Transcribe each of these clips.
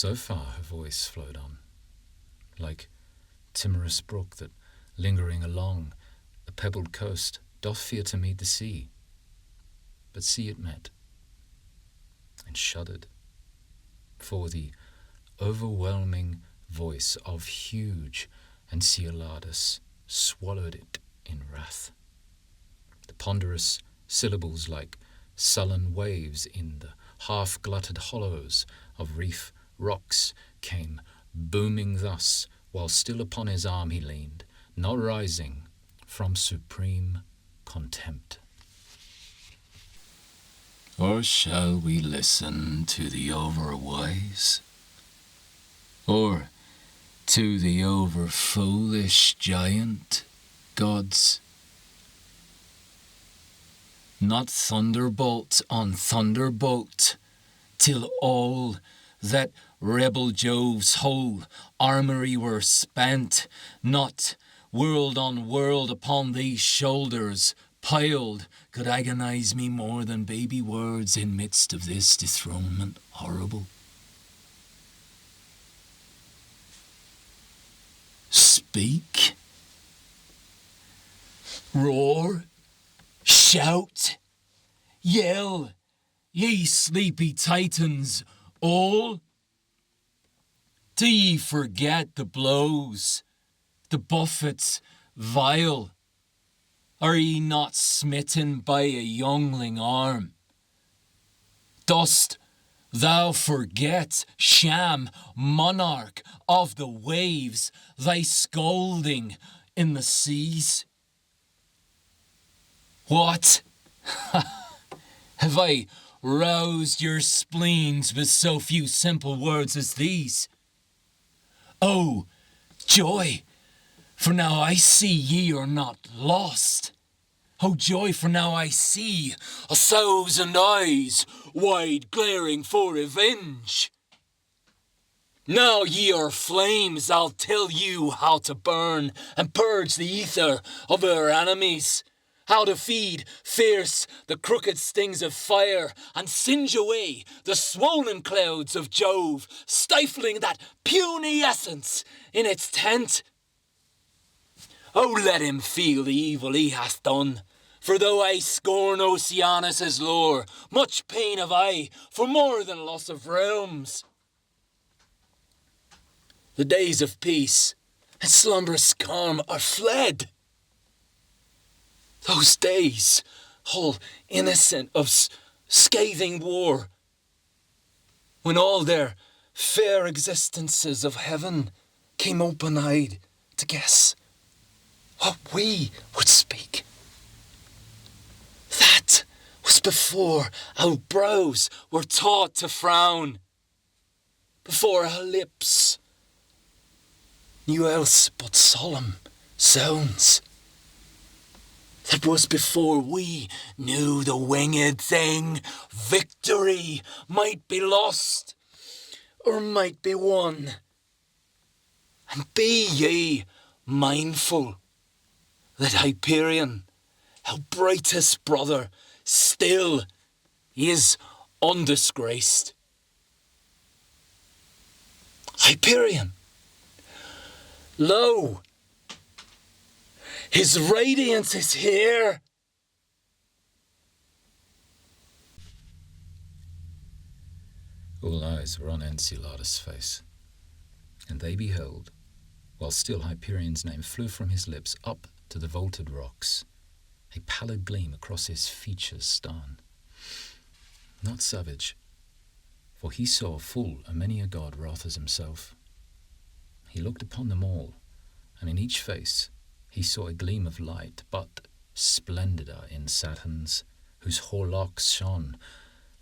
So far her voice flowed on, like timorous brook that, lingering along a pebbled coast, doth fear to meet the sea. But sea it met, and shuddered, for the overwhelming voice of huge Enceladus swallowed it in wrath. The ponderous syllables like sullen waves in the half-glutted hollows of reef rocks came booming thus, while still upon his arm he leaned, not rising from supreme contempt. Or shall we listen to the overwise? Or to the over-foolish giant, gods? Not thunderbolt on thunderbolt, till all that rebel Jove's whole armoury were spent, not world on world upon these shoulders piled, could agonize me more than baby words in midst of this dethronement horrible. Speak, roar, shout, yell, ye sleepy titans, all. Do ye forget the blows, the buffets vile? Are ye not smitten by a youngling arm? Dost thou forget, sham monarch of the waves, thy scolding in the seas? What? Have I roused your spleens with so few simple words as these? Oh, joy, for now I see ye are not lost. Oh, joy, for now I see 1,000 eyes wide glaring for revenge. Now ye are flames, I'll tell you how to burn and purge the ether of our enemies. How to feed fierce the crooked stings of fire and singe away the swollen clouds of Jove, stifling that puny essence in its tent. Oh, let him feel the evil he hath done. For though I scorn Oceanus' lore, much pain have I for more than loss of realms. The days of peace and slumberous calm are fled. Those days, all innocent of scathing war, when all their fair existences of heaven came open-eyed to guess what we would speak. That was before our brows were taught to frown, before our lips knew else but solemn sounds. That was before we knew the winged thing, victory might be lost or might be won. And be ye mindful that Hyperion, our brightest brother, still is undisgraced. Hyperion, lo, his radiance is here. All eyes were on Enceladus' face, and they beheld, while still Hyperion's name flew from his lips up to the vaulted rocks, a pallid gleam across his features stern. Not savage, for he saw full a many a god wrath as himself. He looked upon them all, and in each face he saw a gleam of light, but splendider in Saturn's, whose hoar locks shone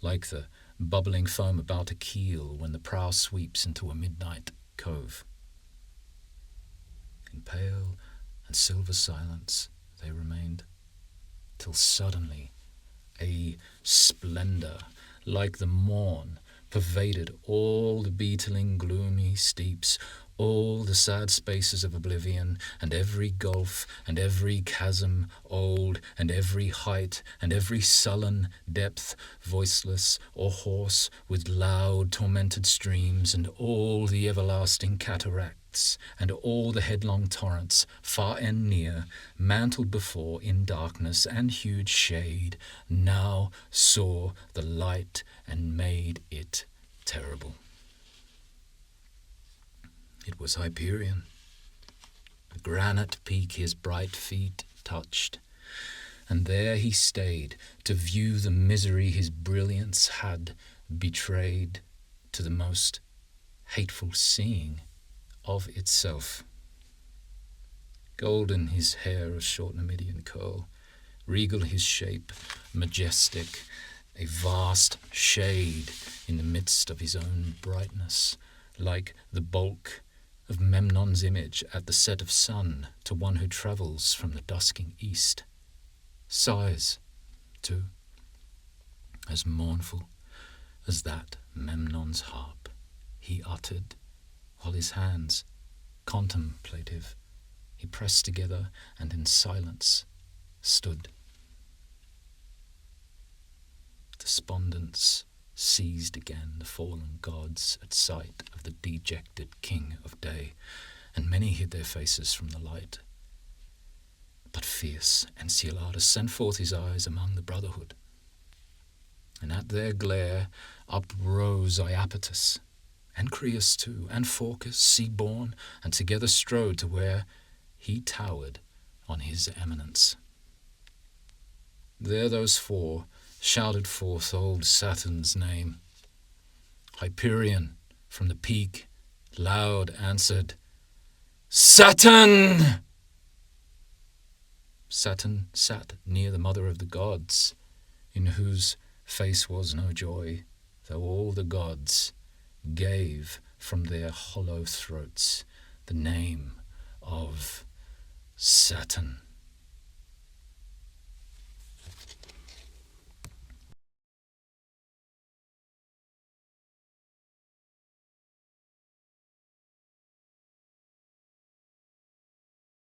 like the bubbling foam about a keel when the prow sweeps into a midnight cove. In pale and silver silence they remained, till suddenly a splendour like the morn pervaded all the beetling gloomy steeps, all the sad spaces of oblivion, and every gulf, and every chasm old, and every height, and every sullen depth, voiceless or hoarse, with loud tormented streams, and all the everlasting cataracts, and all the headlong torrents, far and near, mantled before in darkness and huge shade, now saw the light and made it terrible. It was Hyperion, a granite peak his bright feet touched, and there he stayed to view the misery his brilliance had betrayed to the most hateful seeing of itself. Golden his hair of short Numidian curl, regal his shape, majestic, a vast shade in the midst of his own brightness, like the bulk of Memnon's image at the set of sun to one who travels from the dusking east. Sighs, too, as mournful as that Memnon's harp he uttered, while his hands, contemplative, he pressed together and in silence stood. Despondence seized again the fallen gods at sight of the dejected king of day, and many hid their faces from the light. But fierce Enceladus sent forth his eyes among the brotherhood, and at their glare uprose Iapetus, and Creus too, and Phorcus, sea-born, and together strode to where he towered on his eminence. There those four shouted forth old Saturn's name. Hyperion from the peak loud answered, "Saturn!" Saturn sat near the mother of the gods, in whose face was no joy, though all the gods gave from their hollow throats the name of Saturn.